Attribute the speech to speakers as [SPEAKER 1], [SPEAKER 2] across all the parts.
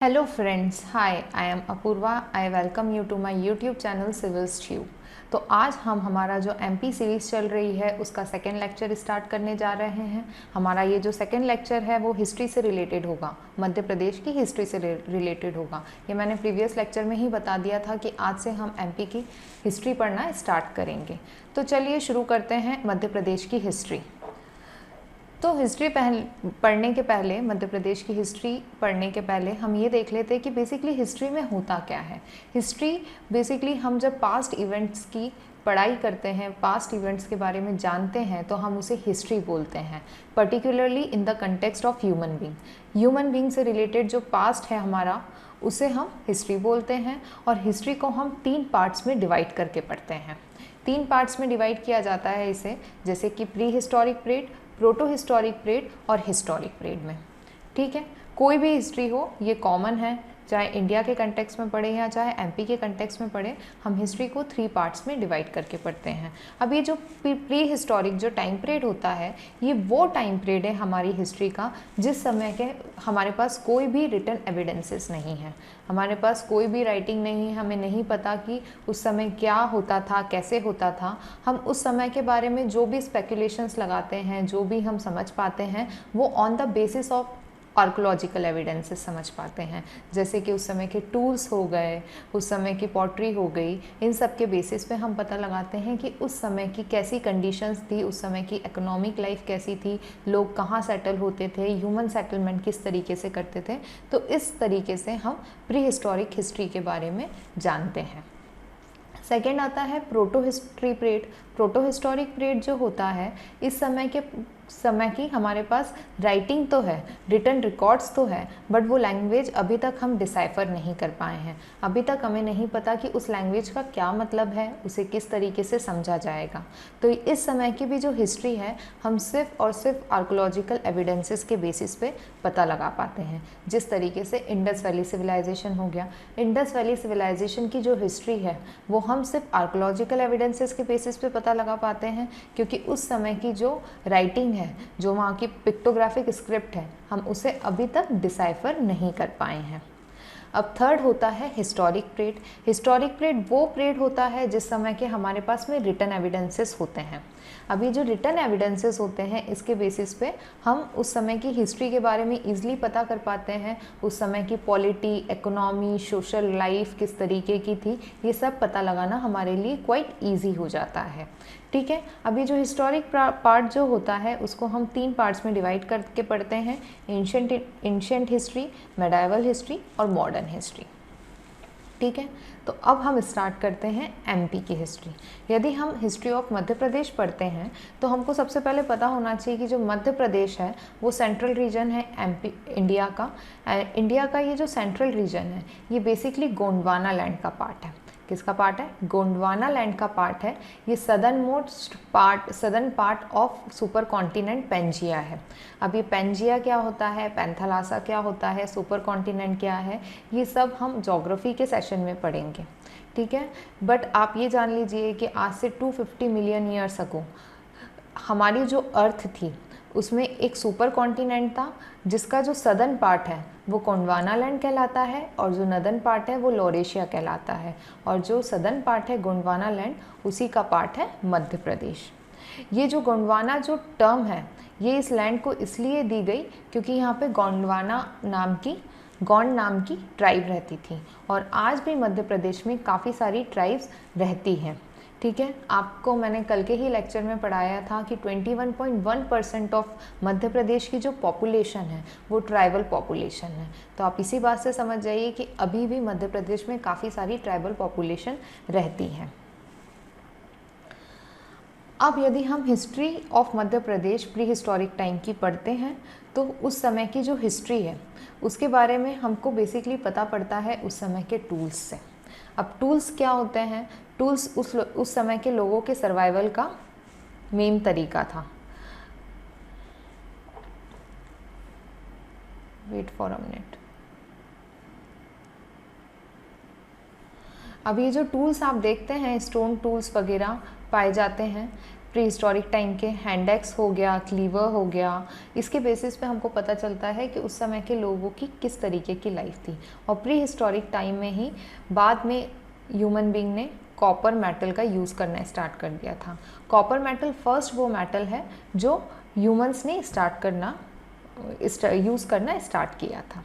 [SPEAKER 1] Hello friends, hi, I am Apurva. I welcome you to my YouTube channel Civils Tube। तो आज हम हमारा जो MP सीरीज़ चल रही है उसका सेकेंड लेक्चर स्टार्ट करने जा रहे हैं। हमारा ये जो सेकेंड लेक्चर है वो हिस्ट्री से रिलेटेड होगा, मध्य प्रदेश की हिस्ट्री से रिलेटेड होगा। ये मैंने प्रीवियस लेक्चर में ही बता दिया था कि आज से हम MP की हिस्ट्री पढ़ना स्टार्ट करेंगे। तो चलिए शुरू करते हैं मध्य प्रदेश की हिस्ट्री। तो हिस्ट्री पढ़ने के पहले, मध्य प्रदेश की हिस्ट्री पढ़ने के पहले हम ये देख लेते हैं कि बेसिकली हिस्ट्री में होता क्या है। हिस्ट्री बेसिकली हम जब पास्ट इवेंट्स की पढ़ाई करते हैं, पास्ट इवेंट्स के बारे में जानते हैं तो हम उसे हिस्ट्री बोलते हैं, particularly in the context of human being. Human being से रिलेटेड जो पास्ट है हमारा, उसे हम हिस्ट्री बोलते हैं। और हिस्ट्री को हम 3 पार्ट्स में डिवाइड करके पढ़ते हैं। 3 पार्ट्स में डिवाइड किया जाता है इसे, जैसे कि pre historic period, proto historic period और हिस्टोरिक पीरियड में। ठीक है, कोई भी हिस्ट्री हो, ये कॉमन है, चाहे इंडिया के कंटेक्स्ट में पढ़े या चाहे MP के कंटेक्स्ट में पढ़े, हम हिस्ट्री को 3 पार्ट्स में डिवाइड करके पढ़ते हैं। अब ये जो प्री हिस्टोरिक जो टाइम पीरियड होता है, ये वो टाइम पीरियड है हमारी हिस्ट्री का जिस समय के हमारे पास कोई भी रिटन एविडेंसेस नहीं है, हमारे पास कोई भी राइटिंग नहीं है, हमें नहीं पता कि उस समय क्या होता था, कैसे होता था। हम उस समय के बारे में जो भी स्पेकुलेशंस लगाते हैं, जो भी हम समझ पाते हैं, वो on the basis of archaeological evidences समझ पाते हैं। जैसे कि उस समय के टूल्स हो गए, उस समय की पॉटरी हो गई, इन सब के बेसिस पे हम पता लगाते हैं कि उस समय की कैसी कंडीशंस थी, उस समय की इकोनॉमिक लाइफ कैसी थी, लोग कहाँ सेटल होते थे, ह्यूमन सेटलमेंट किस तरीके से करते थे। तो इस तरीके से हम प्री हिस्टोरिक हिस्ट्री के बारे में जानते हैं। सेकेंड आता है proto history period. Proto historic period जो होता है, इस समय की हमारे पास राइटिंग तो है, रिटन रिकॉर्ड्स तो है, बट वो लैंग्वेज अभी तक हम डिसाइफर नहीं कर पाए हैं। अभी तक हमें नहीं पता कि उस लैंग्वेज का क्या मतलब है, उसे किस तरीके से समझा जाएगा। तो इस समय की भी जो हिस्ट्री है, हम सिर्फ और सिर्फ आर्कोलॉजिकल एविडेंसेस के बेसिस पे पता लगा पाते हैं। जिस तरीके से इंडस वैली सिविलाइजेशन हो गया, इंडस वैली सिविलाइजेशन की जो हिस्ट्री है वो हम सिर्फ आर्कोलॉजिकल एविडेंसेस के बेसिस पे पता लगा पाते हैं, क्योंकि उस समय की जो राइटिंग है, जो वहाँ की पिक्टोग्राफिक स्क्रिप्ट है, हम उसे अभी तक डिसाइफर नहीं कर पाए हैं। अब थर्ड होता है हिस्टोरिक पीरियड। हिस्टोरिक पीरियड वो पीरियड होता है जिस समय के हमारे पास में रिटन एविडेंसेस होते हैं। अभी जो रिटन एविडेंसेस होते हैं, इसके बेसिस पे हम उस समय की हिस्ट्री के बारे में ईजिली पता कर पाते हैं। उस समय की पॉलिटी, इकोनॉमी, सोशल लाइफ किस तरीके की थी, ये सब पता लगाना हमारे लिए क्वाइट ईजी हो जाता है। ठीक है, अभी जो हिस्टोरिक पार्ट जो होता है उसको हम 3 पार्ट्स में डिवाइड करके पढ़ते हैं, एंशिएंट हिस्ट्री, मेडाइवल हिस्ट्री और मॉडर्न हिस्ट्री। ठीक है, तो अब हम स्टार्ट करते हैं MP की हिस्ट्री। यदि हम हिस्ट्री ऑफ मध्य प्रदेश पढ़ते हैं तो हमको सबसे पहले पता होना चाहिए कि जो मध्य प्रदेश है वो सेंट्रल रीजन है MP इंडिया का। इंडिया का ये जो सेंट्रल रीजन है, ये बेसिकली गोंडवाना लैंड का पार्ट है। किसका पार्ट है? गोंडवाना लैंड का पार्ट है। ये southern part of super continent Pangaea है। अब ये पेंजिया क्या होता है, पैंथालासा क्या होता है, सुपर कॉन्टिनेंट क्या है, ये सब हम ज्योग्राफी के सेशन में पढ़ेंगे। ठीक है, बट आप ये जान लीजिए कि आज से 250 मिलियन ईयर्स अगो हमारी जो अर्थ थी उसमें एक सुपर कॉन्टिनेंट था, जिसका जो सदर्न पार्ट है वो गोंडवाना लैंड कहलाता है और जो नदर्न पार्ट है वो लॉरेशिया कहलाता है, और जो सदर्न पार्ट है गोंडवाना लैंड, उसी का पार्ट है मध्य प्रदेश। ये जो गोंडवाना जो टर्म है, ये इस लैंड को इसलिए दी गई क्योंकि यहाँ पे गोंड नाम की ट्राइब रहती थी, और आज भी मध्य प्रदेश में काफ़ी सारी ट्राइब्स रहती हैं। ठीक है, आपको मैंने कल के ही लेक्चर में पढ़ाया था कि 21.1% ऑफ मध्य प्रदेश की जो पॉपुलेशन है वो ट्राइबल पॉपुलेशन है। तो आप इसी बात से समझ जाइए कि अभी भी मध्य प्रदेश में काफ़ी सारी ट्राइबल पॉपुलेशन रहती है। अब यदि हम history of Madhya Pradesh pre historic time की पढ़ते हैं तो उस समय की जो हिस्ट्री है उसके बारे में हमको बेसिकली पता पड़ता है उस समय के टूल्स से। अब टूल्स क्या होते हैं? टूल्स उस समय के लोगों के सर्वाइवल का मेन तरीका था। Wait for a minute. अब ये जो टूल्स आप देखते हैं, स्टोन टूल्स वगैरह पाए जाते हैं, प्री हिस्टोरिक टाइम के हैंड एक्स हो गया, क्लीवर हो गया, इसके बेसिस पे हमको पता चलता है कि उस समय के लोगों की किस तरीके की लाइफ थी। और प्री हिस्टोरिक टाइम में ही बाद में ह्यूमन बीइंग ने कॉपर मेटल का यूज़ करना स्टार्ट कर दिया था। कॉपर मेटल फर्स्ट वो मेटल है जो ह्यूमंस ने यूज़ करना स्टार्ट किया था।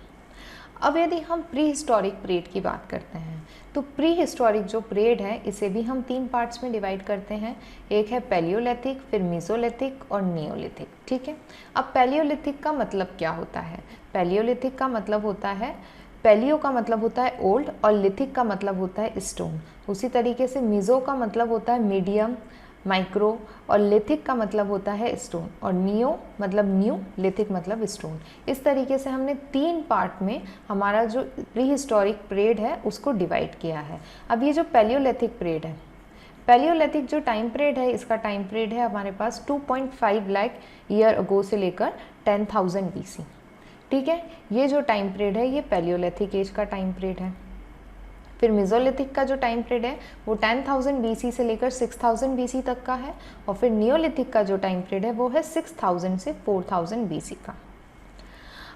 [SPEAKER 1] अब यदि हम प्री हिस्टोरिक पीरियड की बात करते हैं तो प्री हिस्टोरिक जो पीरियड है इसे भी हम 3 पार्ट्स में डिवाइड करते हैं। एक है पैलियोलिथिक, फिर मीसोलिथिक और नियोलिथिक। ठीक है, अब पैलियोलिथिक का मतलब क्या होता है? पैलियोलिथिक का मतलब होता है, पैलियो का मतलब होता है ओल्ड और लिथिक का मतलब होता है स्टोन। उसी तरीके से मीज़ो का मतलब होता है मीडियम, माइक्रो, और लिथिक का मतलब होता है स्टोन, और नियो मतलब न्यू, लिथिक मतलब स्टोन। इस तरीके से हमने 3 पार्ट में हमारा जो प्री हिस्टोरिक पीरियड है उसको डिवाइड किया है। अब ये जो पैलियोलिथिक पीरियड है, पैलियोलिथिक जो टाइम पीरियड है, इसका टाइम पीरियड है हमारे पास 2.5 लाख ईयर अगो से लेकर 10,000 BC। ठीक है, ये जो टाइम पीरियड है ये पैलियोलिथिक एज का टाइम पीरियड है। फिर मेसोलिथिक का जो टाइम पीरियड है वो 10,000 BC से लेकर 6,000 BC तक का है, और फिर नियोलिथिक का जो टाइम पीरियड है वो है 6,000 से 4,000 BC का।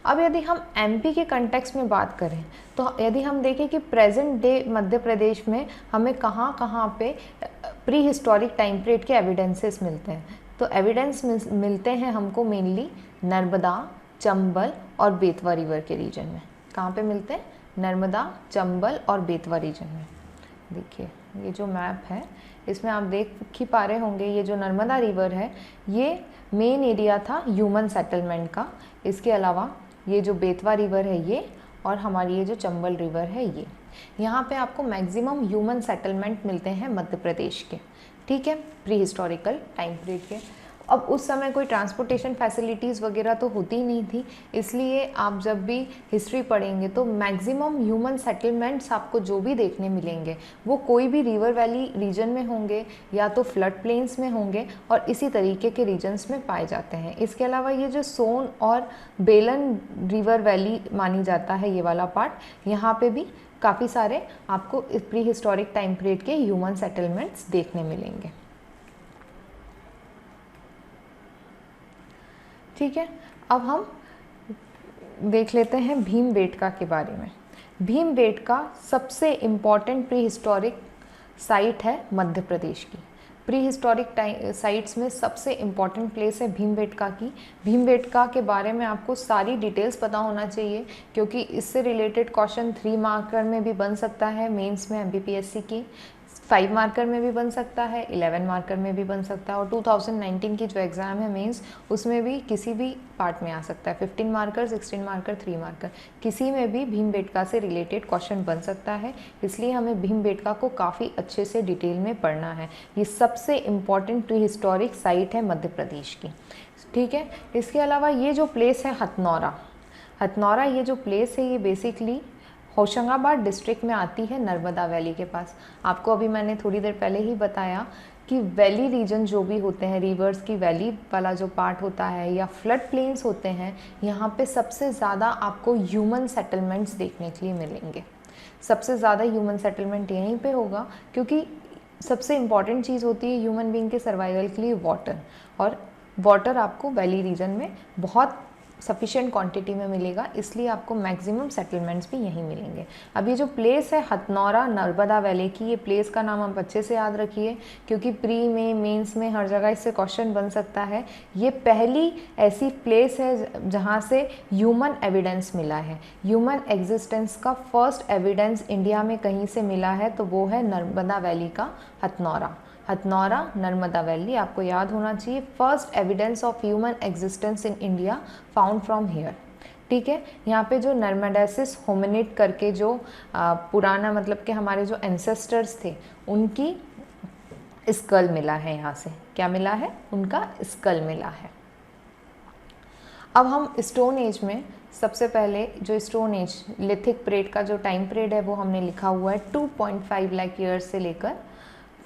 [SPEAKER 1] अब यदि हम एमपी के कंटेक्स्ट में बात करें तो यदि हम देखें कि प्रेजेंट डे मध्य प्रदेश में हमें कहाँ कहाँ पे प्री हिस्टोरिक टाइम पीरियड के एविडेंसेस मिलते हैं, तो एविडेंस मिलते हैं हमको मेनली नर्मदा, चंबल और बेतवा रिवर के रीजन में। कहाँ पे मिलते हैं? नर्मदा, चंबल और बेतवा रीजन में। देखिए ये जो मैप है इसमें आप देख ही पा रहे होंगे, ये जो नर्मदा रिवर है ये मेन एरिया था ह्यूमन सेटलमेंट का। इसके अलावा ये जो बेतवा रिवर है ये, और हमारी ये जो चंबल रिवर है ये, यहाँ पे आपको मैक्सिमम ह्यूमन सेटलमेंट मिलते हैं मध्य प्रदेश के। ठीक है, प्री हिस्टोरिकल टाइम पीरियड के। अब उस समय कोई ट्रांसपोर्टेशन फैसिलिटीज़ वगैरह तो होती ही नहीं थी, इसलिए आप जब भी हिस्ट्री पढ़ेंगे तो मैक्सिमम ह्यूमन सेटलमेंट्स आपको जो भी देखने मिलेंगे वो कोई भी रिवर वैली रीजन में होंगे या तो फ्लड प्लेन्स में होंगे, और इसी तरीके के रीजन्स में पाए जाते हैं। इसके अलावा ये जो सोन और बेलन रिवर वैली मानी जाता है ये वाला पार्ट, यहाँ पे भी काफ़ी सारे आपको प्री हिस्टोरिक टाइम पीरियड के ह्यूमन सेटलमेंट्स देखने मिलेंगे। ठीक है, अब हम देख लेते हैं भीमबेटका के बारे में। भीमबेटका सबसे इम्पॉर्टेंट प्री हिस्टोरिक साइट है मध्य प्रदेश की। प्री हिस्टोरिक साइट्स में सबसे इम्पॉर्टेंट प्लेस है भीमबेटका की। भीमबेटका के बारे में आपको सारी डिटेल्स पता होना चाहिए, क्योंकि इससे रिलेटेड क्वेश्चन 3 मार्कर में भी बन सकता है मेंस में एमपीपीएससी की, 5 मार्कर में भी बन सकता है, 11 मार्कर में भी बन सकता है, और 2019 की जो एग्ज़ाम है मेंस उसमें भी किसी भी पार्ट में आ सकता है। 15 मार्कर, 16 मार्कर, 3 मार्कर, किसी में भी भीमबेटका से रिलेटेड क्वेश्चन बन सकता है। इसलिए हमें भीमबेटका को काफ़ी अच्छे से डिटेल में पढ़ना है। ये सबसे इम्पॉर्टेंट प्री हिस्टोरिक साइट है मध्य प्रदेश की। ठीक है, इसके अलावा ये जो प्लेस है हथनौरा, हथनौरा ये जो प्लेस है ये बेसिकली होशंगाबाद डिस्ट्रिक्ट में आती है, नर्मदा वैली के पास। आपको अभी मैंने थोड़ी देर पहले ही बताया कि वैली रीजन जो भी होते हैं, रिवर्स की वैली वाला जो पार्ट होता है या फ्लड प्लेन्स होते हैं, यहाँ पे सबसे ज़्यादा आपको ह्यूमन सेटलमेंट्स देखने के लिए मिलेंगे। सबसे ज़्यादा ह्यूमन सेटलमेंट यहीं पे होगा, क्योंकि सबसे इम्पॉर्टेंट चीज़ होती है ह्यूमन बीइंग के सर्वाइवल के लिए वाटर, और वाटर आपको वैली रीजन में बहुत सफिशिएंट क्वांटिटी में मिलेगा, इसलिए आपको मैक्सिमम सेटलमेंट्स भी यहीं मिलेंगे। अब ये जो प्लेस है हथनौरा नर्मदा वैली की, ये प्लेस का नाम आप अच्छे से याद रखिए, क्योंकि प्री में, मेंस में हर जगह इससे क्वेश्चन बन सकता है। ये पहली ऐसी प्लेस है जहाँ से ह्यूमन एविडेंस मिला है। ह्यूमन एग्जिस्टेंस का फर्स्ट एविडेंस इंडिया में कहीं से मिला है तो वो है नर्मदा वैली का हथनौरा। हथनौरा नर्मदा वैली आपको याद होना चाहिए। First evidence of human existence in India found from here. ठीक है, यहाँ पे जो नर्मडेसिस होमिनिड करके जो पुराना मतलब कि हमारे जो एंसेस्टर्स थे उनकी स्कल मिला है। यहाँ से क्या मिला है? उनका स्कल मिला है। अब हम स्टोन एज में सबसे पहले जो स्टोन एज लिथिक पीरियड का जो टाइम पीरियड है वो हमने लिखा हुआ है 2.5 लाख ईयर्स से लेकर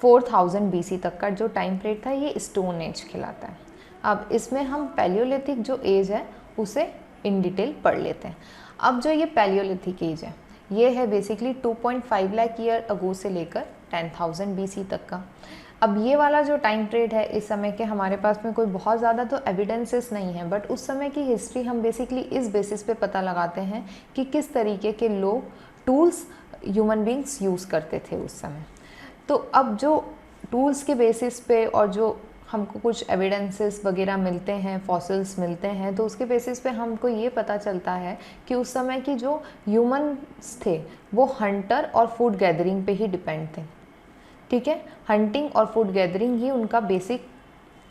[SPEAKER 1] 4000 BC तक का जो टाइम पीरियड था ये स्टोन एज कहलाता है। अब इसमें हम पैलियोलिथिक जो एज है उसे इन डिटेल पढ़ लेते हैं। अब जो ये पैलियोलिथिक एज है ये है बेसिकली 2.5 लाख ईयर अगो से लेकर 10,000 BC तक का। अब ये वाला जो टाइम पीरियड है, इस समय के हमारे पास में कोई बहुत ज़्यादा तो एविडेंसेस नहीं है, बट उस समय की हिस्ट्री हम बेसिकली इस बेसिस पे पता लगाते हैं कि किस तरीके के लोग टूल्स ह्यूमन बींग्स यूज़ करते थे उस समय। तो अब जो टूल्स के बेसिस पे और जो हमको कुछ एविडेंसेस वगैरह मिलते हैं, फॉसिल्स मिलते हैं, तो उसके बेसिस पे हमको ये पता चलता है कि उस समय की जो ह्यूमन्स थे वो हंटर और फूड गैदरिंग पे ही डिपेंड थे। ठीक है, हंटिंग और फूड गैदरिंग ही उनका बेसिक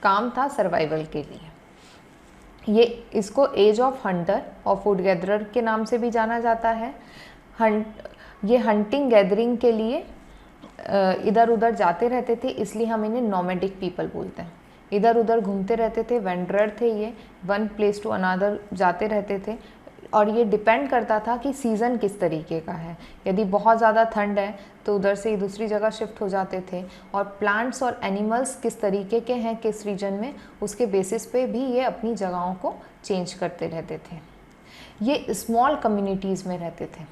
[SPEAKER 1] काम था सर्वाइवल के लिए। ये इसको एज ऑफ हंटर और फूड गैदरर के नाम से भी जाना जाता है। ये हंटिंग गैदरिंग के लिए इधर उधर जाते रहते थे, इसलिए हम इन्हें नोमैडिक पीपल बोलते हैं। इधर उधर घूमते रहते थे, वेंडरर थे ये, वन प्लेस टू अनदर जाते रहते थे। और ये डिपेंड करता था कि सीज़न किस तरीके का है। यदि बहुत ज़्यादा ठंड है तो उधर से ही दूसरी जगह शिफ्ट हो जाते थे, और प्लांट्स और एनिमल्स किस तरीके के हैं किस रीजन में, उसके बेसिस पे भी ये अपनी जगहों को चेंज करते रहते थे। ये स्मॉल कम्युनिटीज़ में रहते थे।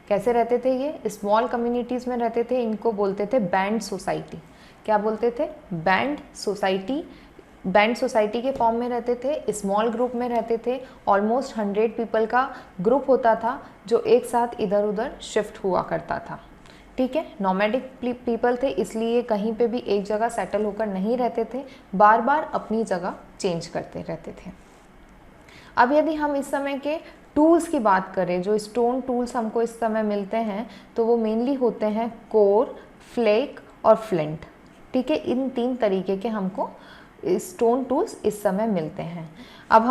[SPEAKER 1] कैसे रहते थे ये? स्मॉल कम्युनिटीज़ में रहते थे। इनको बोलते थे बैंड सोसाइटी। क्या बोलते थे? Band society. बैंड सोसाइटी के फॉर्म में रहते थे, स्मॉल ग्रुप में रहते थे। ऑलमोस्ट 100 पीपल का ग्रुप होता था जो एक साथ इधर उधर शिफ्ट हुआ करता था। ठीक है, नोमैडिक पीपल थे, इसलिए कहीं पे भी एक जगह सेटल होकर नहीं रहते थे, बार बार अपनी जगह चेंज करते रहते थे। अब यदि हम इस समय के टूल्स की बात करें, जो स्टोन टूल्स हमको इस समय मिलते हैं, तो वो मेनली होते हैं कोर, फ्लेक और फ्लिंट। ठीक है, इन 3 तरीके के हमको स्टोन टूल्स इस समय मिलते हैं। अब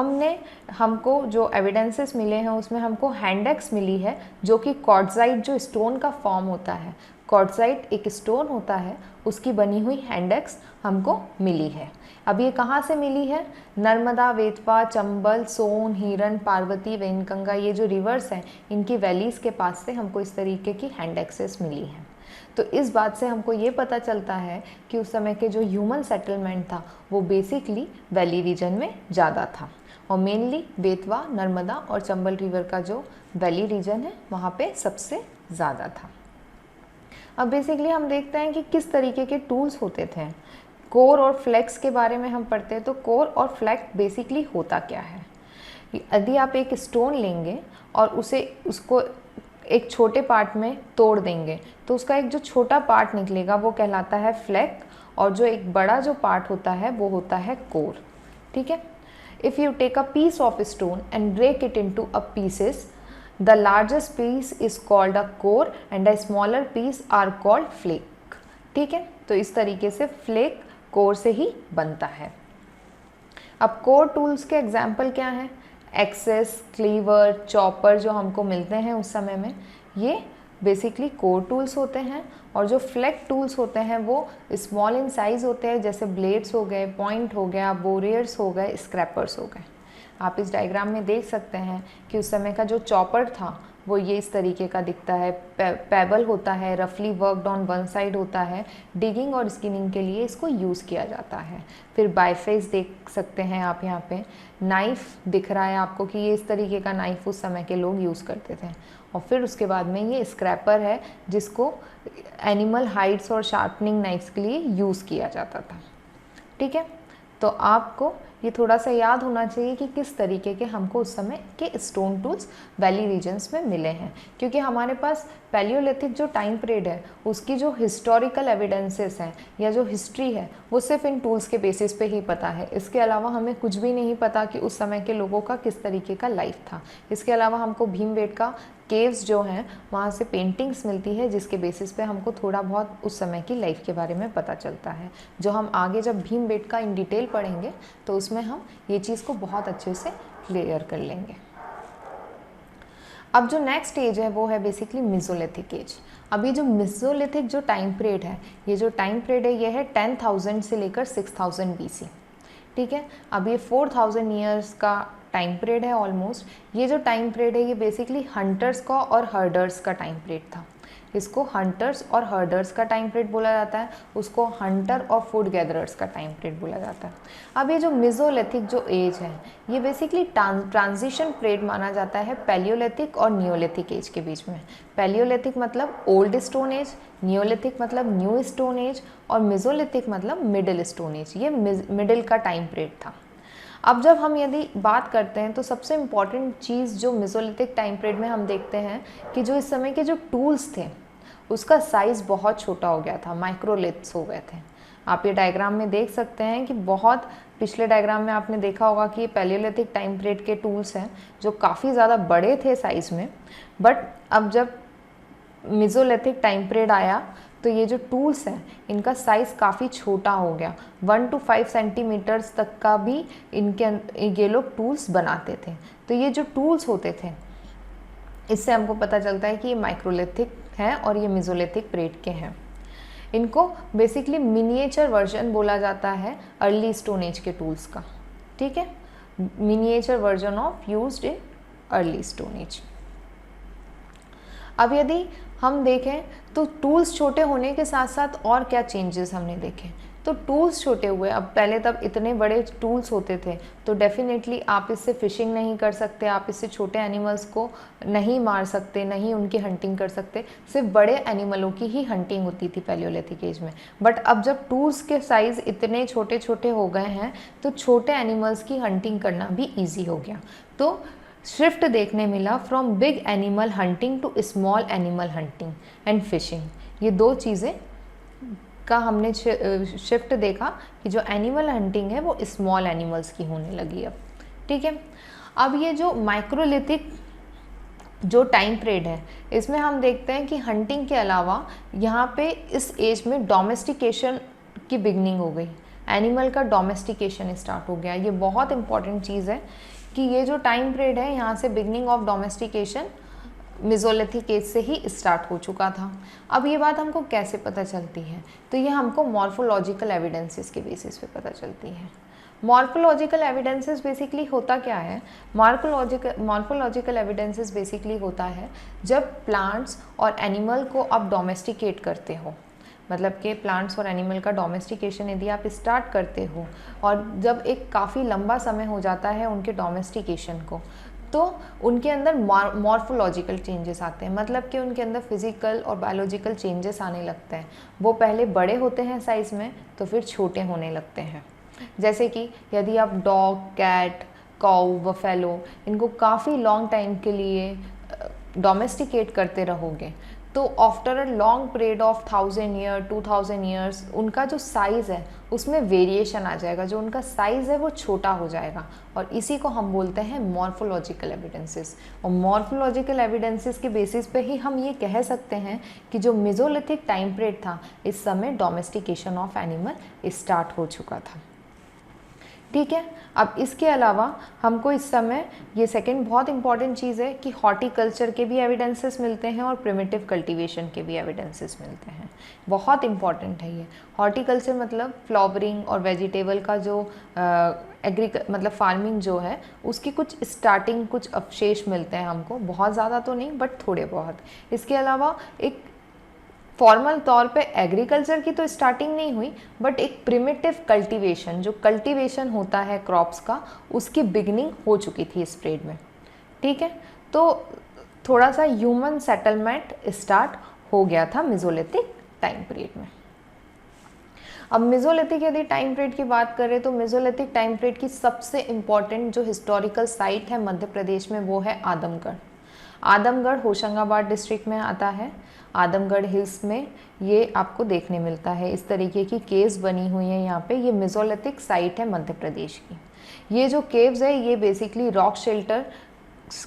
[SPEAKER 1] हमको जो एविडेंसेस मिले हैं उसमें हमको हैंड एक्स मिली है, जो कि क्वार्ट्जाइट जो स्टोन का फॉर्म होता है, क्वार्ट्जाइट एक स्टोन होता है, उसकी बनी हुई हैंड एक्स हमको मिली है। अब ये कहाँ से मिली है? नर्मदा, वेतवा, चंबल, सोन, हिरन, पार्वती, वेनगंगा, ये जो रिवर्स हैं इनकी वैलीज़ के पास से हमको इस तरीके की हैंड एक्सेस मिली है। तो इस बात से हमको ये पता चलता है कि उस समय के जो ह्यूमन सेटलमेंट था वो बेसिकली वैली रीजन में ज़्यादा था, और मेनली बेतवा, नर्मदा और चंबल रिवर का जो वैली रीजन है वहाँ पे सबसे ज़्यादा था। अब बेसिकली हम देखते हैं कि किस तरीके के टूल्स होते थे। कोर और फ्लेक्स के बारे में हम पढ़ते हैं। तो कोर और फ्लेक्स बेसिकली होता क्या है? यदि आप एक स्टोन लेंगे और उसको एक छोटे पार्ट में तोड़ देंगे तो उसका एक जो छोटा पार्ट निकलेगा वो कहलाता है फ्लेक, और जो एक बड़ा जो पार्ट होता है वो होता है कोर। ठीक है, if you take a piece of stone and break it into a pieces, the largest piece is called a core and a smaller piece are called flake. ठीक है, तो इस तरीके से फ्लेक कोर से ही बनता है। अब कोर टूल्स के एग्जाम्पल क्या हैं? एक्सेस, क्लीवर, चॉपर जो हमको मिलते हैं उस समय में, ये बेसिकली कोर टूल्स होते हैं। और जो फ्लेक टूल्स होते हैं वो स्मॉल इन साइज़ होते हैं, जैसे ब्लेड्स हो गए, पॉइंट हो गया, बोरियर्स हो गए, स्क्रैपर्स हो गए। आप इस डायग्राम में देख सकते हैं कि उस समय का जो चॉपर था वो ये इस तरीके का दिखता है। पेबल होता है, रफली वर्कड ऑन वन साइड होता है। डिगिंग और स्किनिंग के लिए इसको यूज़ किया जाता है। फिर बाइफेस देख सकते हैं आप यहाँ पे। नाइफ़ दिख रहा है आपको कि ये इस तरीके का नाइफ़ उस समय के लोग यूज़ करते थे। और फिर उसके बाद में ये स्क्रैपर है, जिसको एनिमल हाइड्स और शार्पनिंग नाइफ्स के लिए यूज़ किया जाता था। ठीक है, तो आपको ये थोड़ा सा याद होना चाहिए कि किस तरीके के हमको उस समय के स्टोन टूल्स वैली रीजन्स में मिले हैं, क्योंकि हमारे पास पैलियोलिथिक जो टाइम पीरियड है उसकी जो हिस्टोरिकल एविडेंसेस हैं या जो हिस्ट्री है वो सिर्फ इन टूल्स के बेसिस पे ही पता है। इसके अलावा हमें कुछ भी नहीं पता कि उस समय के लोगों का किस तरीके का लाइफ था। इसके अलावा हमको भीमबेटका केव्स जो हैं वहाँ से पेंटिंग्स मिलती है, जिसके बेसिस पे हमको थोड़ा बहुत उस समय की लाइफ के बारे में पता चलता है, जो हम आगे जब भीमबेटका इन डिटेल पढ़ेंगे तो उसमें हम ये चीज़ को बहुत अच्छे से क्लियर कर लेंगे। अब जो नेक्स्ट एज है वो है बेसिकली मेसोलिथिक एज। अब ये जो मेसोलिथिक जो टाइम पीरियड है, ये जो टाइम पीरियड है ये है 10,000 से लेकर 6,000 BC। ठीक है, अब ये 4,000 ईयर्स का टाइम पीरियड है ऑलमोस्ट। ये जो टाइम पीरियड है ये बेसिकली हंटर्स का और हर्डर्स का टाइम पीरियड था। इसको हंटर्स और हर्डर्स का टाइम पीरियड बोला जाता है, उसको हंटर और फूड गैदरर्स का टाइम पीरियड बोला जाता है। अब ये जो मेसोलिथिक जो एज है ये बेसिकली ट्रांजिशन पीरियड माना जाता है पैलियोलिथिक और नियोलिथिक एज के बीच में। पैलियोलिथिक मतलब ओल्ड स्टोन एज, नियोलिथिक मतलब न्यू स्टोन एज और मेसोलिथिक मतलब मिडिल स्टोन एज। ये मिडिल का टाइम पीरियड था। अब जब हम यदि बात करते हैं तो सबसे इम्पॉर्टेंट चीज़ जो मेसोलिथिक टाइम पीरियड में हम देखते हैं कि जो इस समय के जो टूल्स थे उसका साइज़ बहुत छोटा हो गया था, माइक्रोलिथ्स हो गए थे। आप ये डायग्राम में देख सकते हैं कि बहुत पिछले डायग्राम में आपने देखा होगा कि ये पैलियोलिथिक टाइम पीरियड के टूल्स हैं जो काफ़ी ज़्यादा बड़े थे साइज़ में, बट अब जब मेसोलिथिक टाइम पीरियड आया तो ये जो टूल्स हैं इनका साइज़ काफ़ी छोटा हो गया। 1 to 5 सेंटीमीटर्स तक का भी ये लोग टूल्स बनाते थे। तो ये जो टूल्स होते थे इससे हमको पता चलता है कि ये माइक्रोलिथिक हैं और ये मेसोलिथिक पीरियड के हैं। इनको बेसिकली मिनिएचर वर्जन बोला जाता है अर्ली स्टोन एज के टूल्स का, ठीक है, miniature version of used in early stone age. अब यदि हम देखें तो टूल्स छोटे होने के साथ साथ और क्या चेंजेस हमने देखे, तो टूल्स छोटे हुए। अब पहले तब इतने बड़े टूल्स होते थे तो डेफिनेटली आप इससे फिशिंग नहीं कर सकते, आप इससे छोटे एनिमल्स को नहीं मार सकते, नहीं उनकी हंटिंग कर सकते, सिर्फ बड़े एनिमलों की ही हंटिंग होती थी पैलियोलिथिक एज में। बट अब जब टूल्स के साइज़ इतने छोटे छोटे हो गए हैं तो छोटे एनिमल्स की हंटिंग करना भी ईजी हो गया। तो शिफ्ट देखने मिला from big animal hunting to small animal hunting and fishing. ये दो चीज़ें का हमने शिफ्ट देखा कि जो एनिमल हंटिंग है वो स्मॉल एनिमल्स की होने लगी अब, ठीक है। अब ये जो माइक्रोलिथिक जो टाइम पीरियड है इसमें हम देखते हैं कि हंटिंग के अलावा यहाँ पे इस एज में डोमेस्टिकेशन की बिगनिंग हो गई, एनिमल का डोमेस्टिकेशन स्टार्ट हो गया। ये बहुत इंपॉर्टेंट चीज़ है कि ये जो टाइम पीरियड है यहाँ से beginning of domestication Mesolithic as से ही स्टार्ट हो चुका था। अब ये बात हमको कैसे पता चलती है, तो ये हमको मॉर्फोलॉजिकल एविडेंसेस के बेसिस पे पता चलती है। मॉर्फोलॉजिकल एविडेंसेस बेसिकली होता क्या है, मॉर्फोलॉजिकल एविडेंसेस बेसिकली होता है जब प्लांट्स और एनिमल को आप डोमेस्टिकेट करते हो, मतलब कि प्लांट्स और एनिमल का डोमेस्टिकेशन यदि आप स्टार्ट करते हो और जब एक काफ़ी लंबा समय हो जाता है उनके डोमेस्टिकेशन को, तो उनके अंदर मॉर्फोलॉजिकल चेंजेस आते हैं, मतलब कि उनके अंदर फिजिकल और बायोलॉजिकल चेंजेस आने लगते हैं। वो पहले बड़े होते हैं साइज़ में तो फिर छोटे होने लगते हैं। जैसे कि यदि आप डॉग, कैट, काऊ, बफेलो इनको काफ़ी लॉन्ग टाइम के लिए डोमेस्टिकेट करते रहोगे तो after a long period of 1000 year 2000 years उनका जो साइज़ है उसमें वेरिएशन आ जाएगा, जो उनका साइज़ है वो छोटा हो जाएगा और इसी को हम बोलते हैं मॉर्फोलॉजिकल एविडेंसेस। और मॉर्फोलॉजिकल एविडेंसेस के बेसिस पे ही हम ये कह सकते हैं कि जो मेसोलिथिक टाइम पीरियड था इस समय डोमेस्टिकेशन ऑफ एनिमल स्टार्ट हो चुका था, ठीक है। अब इसके अलावा हमको इस समय ये सेकंड बहुत इंपॉर्टेंट चीज़ है कि हॉर्टिकल्चर के भी एविडेंसेस मिलते हैं और प्रिमिटिव कल्टीवेशन के भी एविडेंसेस मिलते हैं। बहुत इंपॉर्टेंट है ये। हॉर्टिकल्चर मतलब फ्लावरिंग और वेजिटेबल का जो मतलब फार्मिंग जो है उसकी कुछ स्टार्टिंग कुछ अवशेष मिलते हैं हमको, बहुत ज़्यादा तो नहीं बट थोड़े बहुत। इसके अलावा एक फॉर्मल तौर पे एग्रीकल्चर की तो स्टार्टिंग नहीं हुई बट एक प्रिमिटिव कल्टीवेशन, जो कल्टीवेशन होता है क्रॉप्स का, उसकी बिगनिंग हो चुकी थी इस पीरियड में, ठीक है। तो थोड़ा सा ह्यूमन सेटलमेंट स्टार्ट हो गया था मेसोलिथिक टाइम पीरियड में। अब मेसोलिथिक यदि टाइम पीरियड की बात करें तो मेसोलिथिक टाइम पीरियड की सबसे इम्पॉर्टेंट जो हिस्टोरिकल साइट है मध्य प्रदेश में वो है आदमगढ़। आदमगढ़ होशंगाबाद डिस्ट्रिक्ट में आता है। आदमगढ़ हिल्स में ये आपको देखने मिलता है, इस तरीके की केव्स बनी हुई हैं यहाँ पे। ये मेसोलिथिक साइट है मध्य प्रदेश की। ये जो केव्स है ये बेसिकली रॉक शेल्टर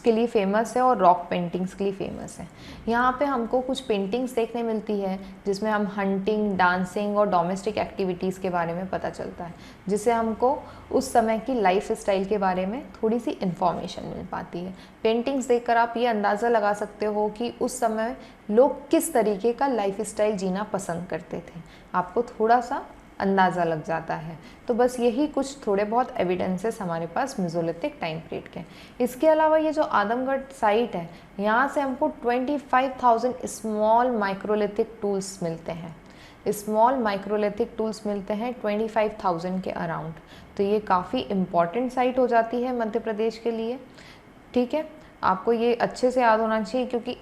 [SPEAKER 1] के लिए फेमस है और रॉक पेंटिंग्स के लिए फेमस है। यहाँ पे हमको कुछ पेंटिंग्स देखने मिलती है जिसमें हम हंटिंग, डांसिंग और डोमेस्टिक एक्टिविटीज़ के बारे में पता चलता है, जिससे हमको उस समय की लाइफ स्टाइल के बारे में थोड़ी सी इन्फॉर्मेशन मिल पाती है। पेंटिंग्स देखकर आप ये अंदाज़ा लगा सकते हो कि उस समय लोग किस तरीके का लाइफ स्टाइल जीना पसंद करते थे। आपको थोड़ा सा अंदाज़ा लग जाता है। तो बस यही कुछ थोड़े बहुत एविडेंसेस हमारे पास मेसोलिथिक टाइम पीरियड के। इसके अलावा ये जो आदमगढ़ साइट है, यहाँ से हमको 25,000 स्मॉल माइक्रोलिथिक टूल्स मिलते हैं। स्मॉल माइक्रोलिथिक टूल्स मिलते हैं 25,000 के अराउंड। तो ये काफ़ी इम्पॉर्टेंट साइट हो जाती है मध्य प्रदेश के लिए। ठीक है, आपको ये अच्छे से याद होना चाहिए, क्योंकि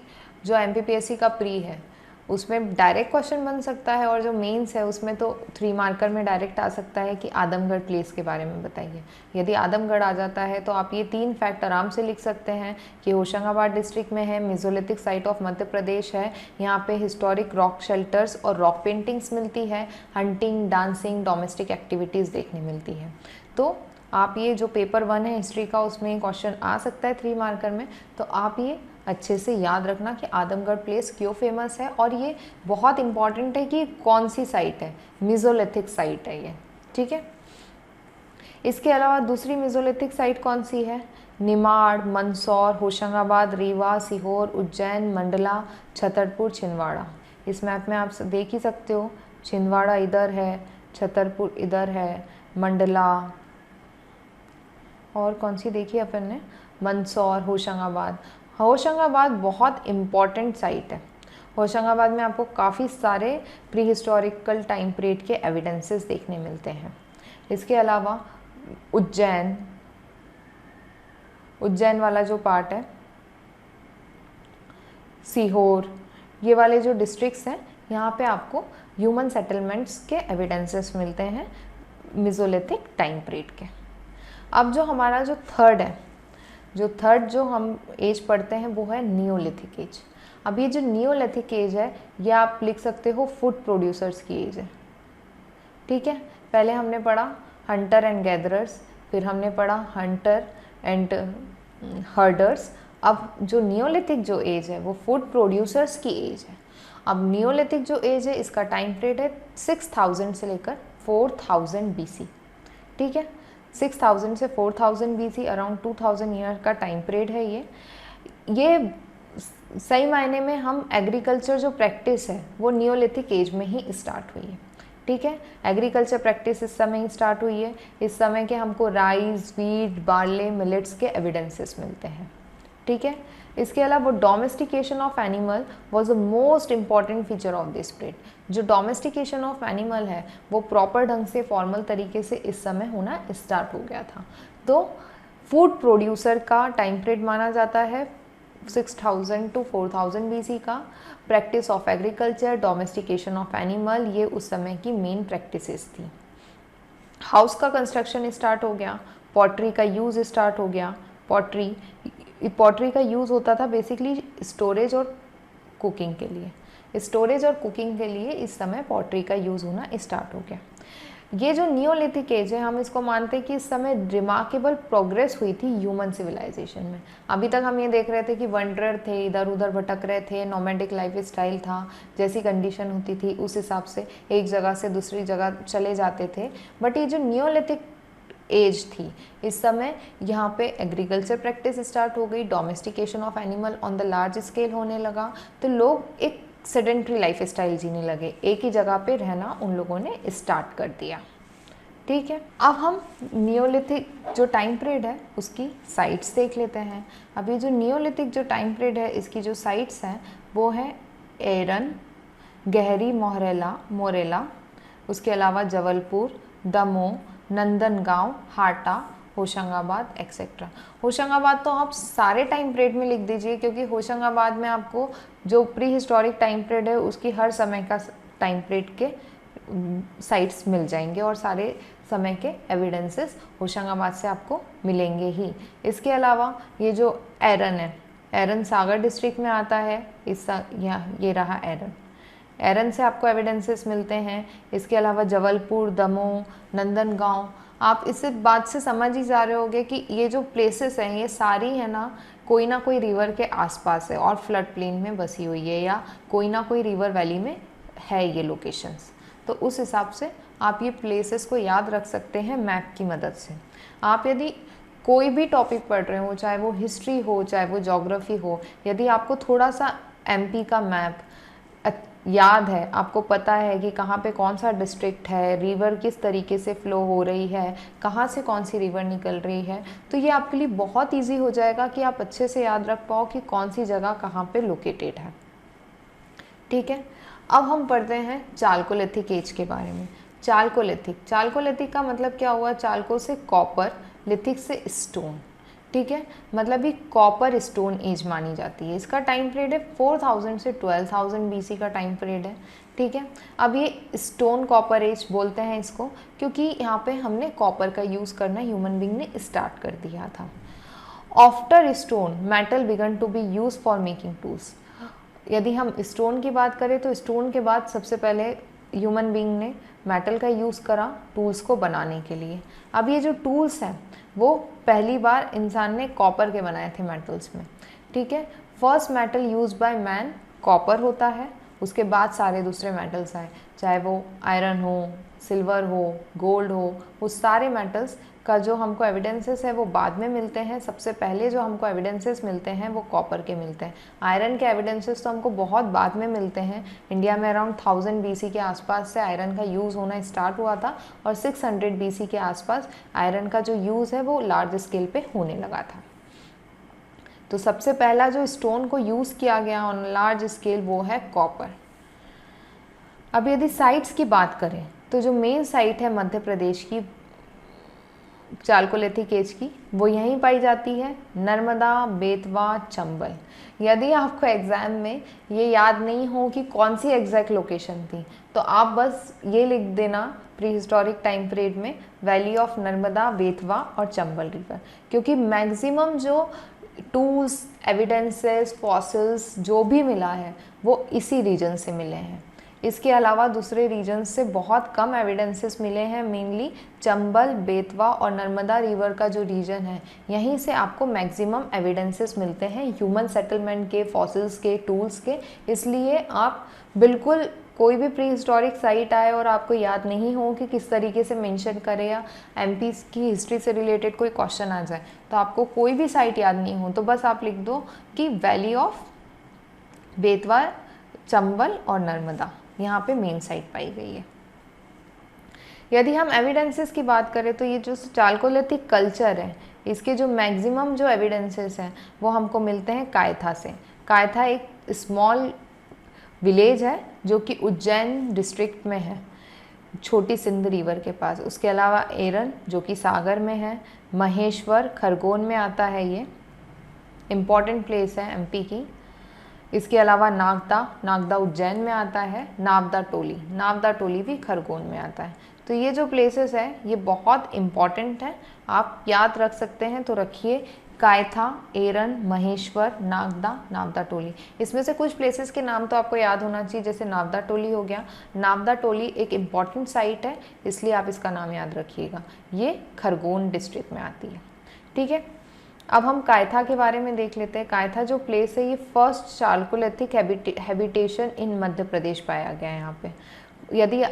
[SPEAKER 1] जो MPPSC का प्री है उसमें डायरेक्ट क्वेश्चन बन सकता है, और जो मेंस है उसमें तो 3 मार्कर में डायरेक्ट आ सकता है कि आदमगढ़ प्लेस के बारे में बताइए। यदि आदमगढ़ आ जाता है तो आप ये 3 फैक्ट आराम से लिख सकते हैं कि होशंगाबाद डिस्ट्रिक्ट में है, Mesolithic site of Madhya Pradesh है, यहाँ पे हिस्टोरिक रॉक शेल्टर्स और रॉक पेंटिंग्स मिलती है, हंटिंग, डांसिंग, डोमेस्टिक एक्टिविटीज़ देखने मिलती है। तो आप ये जो पेपर 1 है हिस्ट्री का, उसमें क्वेश्चन आ सकता है 3 मार्कर में, तो आप ये अच्छे से याद रखना कि आदमगढ़ प्लेस क्यों फेमस है, और ये बहुत इंपॉर्टेंट है कि कौन सी साइट है, मेसोलिथिक साइट है ये। ठीक है, इसके अलावा दूसरी मेसोलिथिक साइट कौन सी है? निमाड़, मंदसौर, होशंगाबाद, रीवा, सीहोर, उज्जैन, मंडला, छतरपुर, छिंदवाड़ा। इस मैप में आप देख ही सकते हो, छिंदवाड़ा इधर है, छतरपुर इधर है, मंडला, और कौन सी देखी अपन ने, मंदसौर, होशंगाबाद। होशंगाबाद बहुत इम्पॉर्टेंट साइट है। होशंगाबाद में आपको काफ़ी सारे प्री हिस्टोरिकल टाइम पीरियड के एविडेंसेस देखने मिलते हैं। इसके अलावा उज्जैन, उज्जैन वाला जो पार्ट है, सीहोर, ये वाले जो डिस्ट्रिक्ट्स हैं, यहाँ पे आपको ह्यूमन सेटलमेंट्स के एविडेंसेस मिलते हैं मेसोलिथिक टाइम पीरियड के। अब जो हमारा जो थर्ड है, जो हम एज पढ़ते हैं वो है नियोलिथिक एज। अब ये जो नियोलिथिक एज है, ये आप लिख सकते हो फूड प्रोड्यूसर्स की एज है। ठीक है, पहले हमने पढ़ा हंटर एंड गैदरर्स, फिर हमने पढ़ा हंटर एंड हर्डर्स। अब जो नियोलिथिक जो एज है वो फूड प्रोड्यूसर्स की एज है। अब नियोलिथिक जो एज है, इसका टाइम पीरियड है 6000 से लेकर 4000 BC। ठीक है, 6000 से 4000 BC, अराउंड 2000 ईयर का टाइम पीरियड है ये सही मायने में हम एग्रीकल्चर जो प्रैक्टिस है वो नियोलिथिक एज में ही स्टार्ट हुई है। ठीक है, एग्रीकल्चर प्रैक्टिस इस समय ही स्टार्ट हुई है। इस समय के हमको राइस, वीट, बार्ले, मिलेट्स के एविडेंसेस मिलते हैं। ठीक है, इसके अलावा domestication of animal was the most important feature of this period. जो डोमेस्टिकेशन ऑफ एनिमल है वो प्रॉपर ढंग से फॉर्मल तरीके से इस समय होना स्टार्ट हो गया था। तो फूड प्रोड्यूसर का टाइम पीरियड माना जाता है 6000 to 4000 BC का। Practice of agriculture, domestication of animal, ये उस समय की मेन प्रैक्टिसेस थी। हाउस का कंस्ट्रक्शन स्टार्ट हो गया, पॉटरी का यूज़ स्टार्ट हो गया। पॉटरी का यूज़ होता था बेसिकली स्टोरेज और कुकिंग के लिए। स्टोरेज और कुकिंग के लिए इस समय पॉटरी का यूज़ होना स्टार्ट हो गया। ये जो नियोलिथिक एज है, हम इसको मानते हैं कि इस समय रिमार्केबल प्रोग्रेस हुई थी ह्यूमन सिविलाइजेशन में। अभी तक हम ये देख रहे थे कि वंडरर थे, इधर उधर भटक रहे थे, नोमैडिक लाइफ स्टाइल था, जैसी कंडीशन होती थी उस हिसाब से एक जगह से दूसरी जगह चले जाते थे। बट ये जो नियोलिथिक एज थी, इस समय यहाँ पे एग्रीकल्चर प्रैक्टिस स्टार्ट हो गई, domestication of animal on the large scale होने लगा, तो लोग एक सेडेंट्री लाइफ स्टाइल जीने लगे, एक ही जगह पे रहना उन लोगों ने स्टार्ट कर दिया। ठीक है, अब हम नियोलिथिक जो टाइम पीरियड है उसकी साइट्स देख लेते हैं। अब ये जो नियोलिथिक जो टाइम पीरियड है, इसकी जो साइट्स हैं वो है एरन, गहरी मोरेला, उसके अलावा जबलपुर, दमोह, नंदनगांव, हाटा, होशंगाबाद एक्सेट्रा। होशंगाबाद तो आप सारे टाइम पीरियड में लिख दीजिए, क्योंकि होशंगाबाद में आपको जो प्री हिस्टोरिक टाइम पीरियड है उसकी हर समय का टाइम पीरियड के साइट्स मिल जाएंगे, और सारे समय के एविडेंसेस होशंगाबाद से आपको मिलेंगे ही। इसके अलावा ये जो एरन है, एरन सागर डिस्ट्रिक्ट में आता है। ये रहा एरन से आपको एविडेंसेस मिलते हैं। इसके अलावा जबलपुर, दमोह, नंदनगांव, आप इस बात से समझ ही जा रहे होंगे कि ये जो प्लेसेस हैं ये सारी है ना कोई रिवर के आसपास है और फ्लड प्लेन में बसी हुई है, या कोई ना कोई रिवर वैली में है ये लोकेशंस। तो उस हिसाब से आप ये प्लेसेस को याद रख सकते हैं मैप की मदद से। आप यदि कोई भी टॉपिक पढ़ रहे हो, चाहे वो हिस्ट्री हो चाहे वो ज्योग्राफी हो, यदि आपको थोड़ा सा MP का मैप याद है, आपको पता है कि कहाँ पे कौन सा डिस्ट्रिक्ट है, रिवर किस तरीके से फ्लो हो रही है, कहाँ से कौन सी रिवर निकल रही है, तो ये आपके लिए बहुत इजी हो जाएगा कि आप अच्छे से याद रख पाओ कि कौन सी जगह कहाँ पे लोकेटेड है। ठीक है, अब हम पढ़ते हैं चालकोलिथिक एज के बारे में। चालकोलिथिक का मतलब क्या हुआ? चालको से कॉपर, लिथिक से स्टोन। ठीक है, मतलब ये कॉपर स्टोन एज मानी जाती है। इसका टाइम पीरियड है 4000 से 12000 BC का टाइम पीरियड है। ठीक है, अब ये स्टोन कॉपर एज बोलते हैं इसको, क्योंकि यहाँ पे हमने कॉपर का यूज़ करना ह्यूमन बीइंग ने स्टार्ट कर दिया था। After stone metal began to be use for making tools. यदि हम स्टोन की बात करें तो स्टोन के बाद सबसे पहले ह्यूमन बीइंग ने मेटल का यूज़ करा टूल्स को बनाने के लिए। अब ये जो टूल्स हैं वो पहली बार इंसान ने कॉपर के बनाए थे मेटल्स में। ठीक है, first metal use by man copper होता है, उसके बाद सारे दूसरे मेटल्स आए, चाहे वो आयरन हो, सिल्वर हो, गोल्ड हो, वो सारे मेटल्स का जो हमको एविडेंसेस है वो बाद में मिलते हैं। सबसे पहले जो हमको एविडेंसेस मिलते हैं वो कॉपर के मिलते हैं। आयरन के एविडेंसेस तो हमको बहुत बाद में मिलते हैं। इंडिया में अराउंड 1000 BC के आसपास से आयरन का यूज़ होना स्टार्ट हुआ था और 600 BC के आसपास आयरन का जो यूज़ है वो लार्ज स्केल पे होने लगा था। तो सबसे पहला जो स्टोन को यूज़ किया गया ऑन लार्ज स्केल वो है कॉपर। अब यदि साइट्स की बात करें तो जो मेन साइट है मध्य प्रदेश की चालकोलिथिक एज की, वो यहीं पाई जाती है, नर्मदा, बेतवा, चंबल। यदि आपको एग्ज़ाम में ये याद नहीं हो कि कौन सी एग्जैक्ट लोकेशन थी, तो आप बस ये लिख देना प्री हिस्टोरिक टाइम पीरियड में वैली ऑफ नर्मदा, बेतवा और चंबल रिवर, क्योंकि मैक्सिमम जो टूल्स, एविडेंसेस, फॉसिल्स जो भी मिला है वो इसी रीजन से मिले हैं। इसके अलावा दूसरे रीजन्स से बहुत कम एविडेंसेस मिले हैं। मेनली चंबल, बेतवा और नर्मदा रिवर का जो रीजन है यहीं से आपको मैक्सिमम एविडेंसेस मिलते हैं ह्यूमन सेटलमेंट के, फॉसिल्स के, टूल्स के। इसलिए आप बिल्कुल कोई भी प्री हिस्टोरिक साइट आए और आपको याद नहीं हो कि किस तरीके से मेंशन करें या एमपी की हिस्ट्री से रिलेटेड कोई क्वेश्चन आ जाए तो आपको कोई भी साइट याद नहीं हो तो बस आप लिख दो कि वैली ऑफ बेतवा, चंबल और नर्मदा यहाँ पे मेन साइट पाई गई है। यदि हम एविडेंसेस की बात करें तो ये जो चालकोलिथिक कल्चर है इसके जो मैक्सिमम जो एविडेंसेस हैं वो हमको मिलते हैं कायथा से। कायथा एक स्मॉल विलेज है जो कि उज्जैन डिस्ट्रिक्ट में है, छोटी सिंध रिवर के पास। उसके अलावा एरन जो कि सागर में है, महेश्वर खरगोन में आता है, ये इम्पॉर्टेंट प्लेस है एमपी की। इसके अलावा नागदा उज्जैन में आता है, नावदा टोली भी खरगोन में आता है। तो ये जो प्लेसेस है ये बहुत इम्पॉर्टेंट है, आप याद रख सकते हैं तो रखिए। कायथा, एरन, महेश्वर, नावदा टोली, इसमें से कुछ प्लेसेस के नाम तो आपको याद होना चाहिए, जैसे नावदा टोली हो गया। नावदा टोली एक इम्पॉर्टेंट साइट है इसलिए आप इसका नाम याद रखिएगा, ये खरगोन डिस्ट्रिक्ट में आती है। ठीक है, अब हम कायथा के बारे में देख लेते हैं। कायथा जो प्लेस है ये फर्स्ट चालकोलिथिक हैबिटेशन इन मध्य प्रदेश पाया गया है यहाँ पे। यदि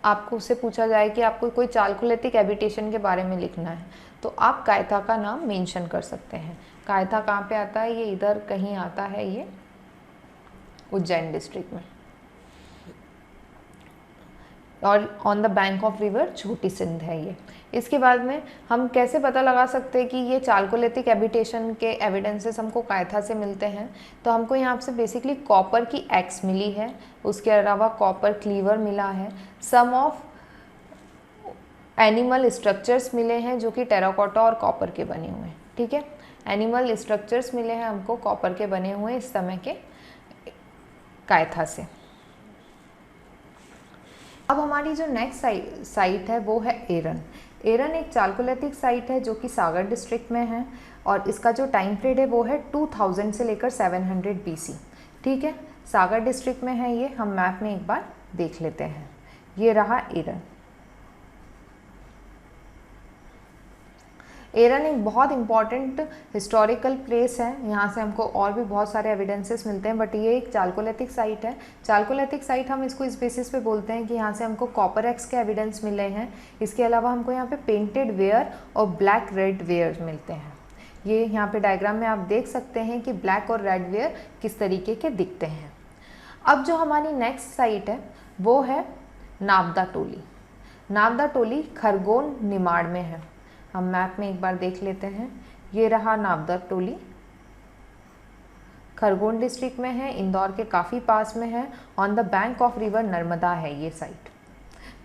[SPEAKER 1] आपको उससे पूछा जाए कि आपको कोई चालकोलिथिक हैबिटेशन के बारे में लिखना है तो आप कायथा का नाम मेंशन कर सकते हैं। कायथा कहाँ पे आता है? ये इधर कहीं आता है, ये उज्जैन डिस्ट्रिक्ट में, और on the bank of river छोटी सिंध है ये। इसके बाद में हम कैसे पता लगा सकते हैं कि ये चालकोलिथिक हैबिटेशन के एविडेंसेस हमको कायथा से मिलते हैं? तो हमको यहाँ से बेसिकली कॉपर की एक्स मिली है, उसके अलावा कॉपर क्लीवर मिला है, सम ऑफ एनिमल स्ट्रक्चर्स मिले हैं जो कि टेराकोटा और कॉपर के बने हुए हैं। ठीक है, एनिमल स्ट्रक्चर्स मिले हैं हमको कॉपर के बने हुए इस समय के कायथा से। अब हमारी जो नेक्स्ट साइट है वो है एरन। एरन एक चालकोलिथिक साइट है जो कि सागर डिस्ट्रिक्ट में है और इसका जो टाइम पीरियड है वो है 2000 से लेकर 700 BC। ठीक है, सागर डिस्ट्रिक्ट में है ये, हम मैप में एक बार देख लेते हैं। ये रहा एरन। एरन एक बहुत इंपॉर्टेंट हिस्टोरिकल प्लेस है, यहाँ से हमको और भी बहुत सारे एविडेंसेस मिलते हैं, बट ये एक चालकोलिथिक साइट है। चालकोलिथिक साइट हम इसको इस बेसिस पे बोलते हैं कि यहाँ से हमको कॉपर एक्स के एविडेंस मिले हैं। इसके अलावा हमको यहाँ पे पेंटेड वेयर और ब्लैक रेड वेयर मिलते हैं। ये यहाँ पे डायग्राम में आप देख सकते हैं कि ब्लैक और रेड वेयर किस तरीके के दिखते हैं। अब जो हमारी नेक्स्ट साइट है वो है नावदा टोली। नावदा टोली खरगोन निमाड़ में है। हम मैप में एक बार देख लेते हैं। ये रहा नावदा टोली, खरगोन डिस्ट्रिक्ट में है, इंदौर के काफ़ी पास में है, on the bank of river Narmada है ये साइट।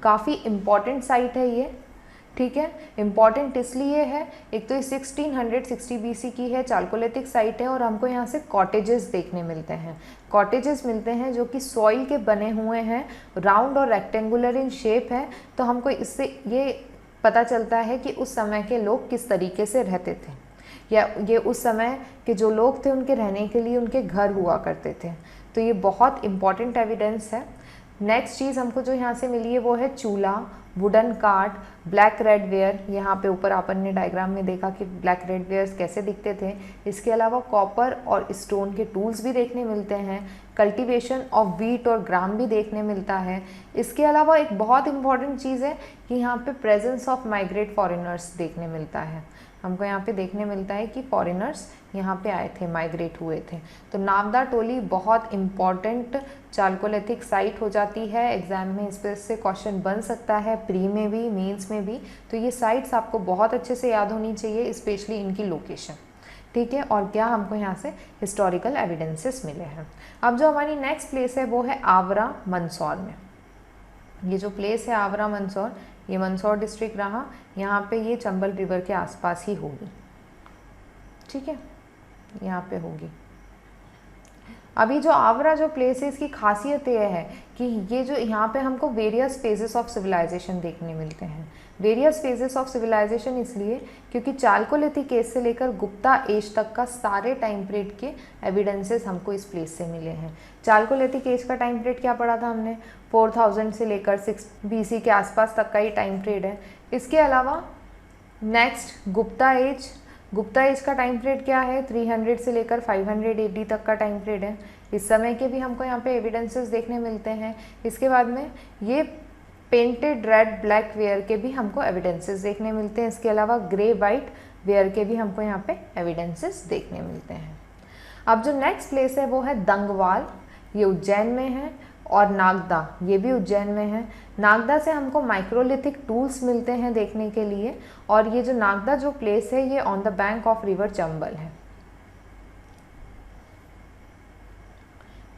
[SPEAKER 1] काफ़ी इम्पॉर्टेंट साइट है ये, ठीक है। इम्पॉर्टेंट इसलिए है, एक तो ये 1660 BC की है, चालकोलिथिक साइट है, और हमको यहाँ से कॉटेजेस देखने मिलते हैं। कॉटेजेस मिलते हैं जो कि सॉइल के बने हुए हैं, राउंड और रेक्टेंगुलर इन शेप है। तो हमको इससे ये पता चलता है कि उस समय के लोग किस तरीके से रहते थे, या ये उस समय के जो लोग थे उनके रहने के लिए उनके घर हुआ करते थे। तो ये बहुत इम्पॉर्टेंट एविडेंस है। नेक्स्ट चीज़ हमको जो यहाँ से मिली है वो है चूल्हा, wooden cart, black red ware. यहाँ पे ऊपर अपन ने डायग्राम में देखा कि ब्लैक रेड वेयर्स कैसे दिखते थे। इसके अलावा कॉपर और स्टोन के टूल्स भी देखने मिलते हैं। कल्टीवेशन ऑफ वीट और ग्राम भी देखने मिलता है। इसके अलावा एक बहुत इंपॉर्टेंट चीज़ है कि यहाँ पे प्रेजेंस ऑफ माइग्रेट फॉरेनर्स देखने मिलता है। हमको यहाँ पे देखने मिलता है कि फॉरेनर्स यहाँ पे आए थे, माइग्रेट हुए थे। तो नावदा टोली बहुत इम्पॉर्टेंट चालकोलिथिक साइट हो जाती है। एग्जाम में इस पर से क्वेश्चन बन सकता है, प्री में भी, मेंस में भी। तो ये साइट्स आपको बहुत अच्छे से याद होनी चाहिए, स्पेशली इनकी लोकेशन, ठीक है। और क्या हमको यहाँ से हिस्टोरिकल एविडेंसेस मिले हैं। अब जो हमारी नेक्स्ट प्लेस है वो है आवरा मंदसौर में। ये जो प्लेस है आवरा मंदसौर, ये मंदसौर डिस्ट्रिक्ट रहा। यहाँ पे ये चंबल रिवर के आसपास ही होगी, ठीक है, यहाँ पे होगी। अभी जो आवरा जो प्लेस है इसकी खासियत ये है कि ये जो यहाँ पे हमको वेरियस फेजेस ऑफ सिविलाइजेशन देखने मिलते हैं। वेरियस फेजेस ऑफ सिविलाइजेशन इसलिए क्योंकि चालकोलिथिक एज से लेकर गुप्ता एज तक का सारे टाइम पीरियड के एविडेंसेस हमको इस प्लेस से मिले हैं। चालकोलिथिक एज का टाइम पीरियड क्या पढ़ा था हमने, 4000 से लेकर 6 BC के आसपास तक का ही टाइम पीरियड है। इसके अलावा नेक्स्ट गुप्ता एज का टाइम पीरियड क्या है, 300 से लेकर 500 AD तक का टाइम पीरियड है। इस समय के भी हमको यहाँ पे एविडेंसेस देखने मिलते हैं। इसके बाद में ये पेंटेड रेड ब्लैक वेयर के भी हमको एविडेंसेस देखने मिलते हैं। इसके अलावा ग्रे वाइट वेयर के भी हमको यहाँ पे एविडेंसेस देखने मिलते हैं। अब जो नेक्स्ट प्लेस है वो है दंगवाल, ये उज्जैन में है, और नागदा, ये भी उज्जैन में है। नागदा से हमको माइक्रोलिथिक टूल्स मिलते हैं देखने के लिए। और ये जो नागदा जो प्लेस है ये on the bank of river Chambal है,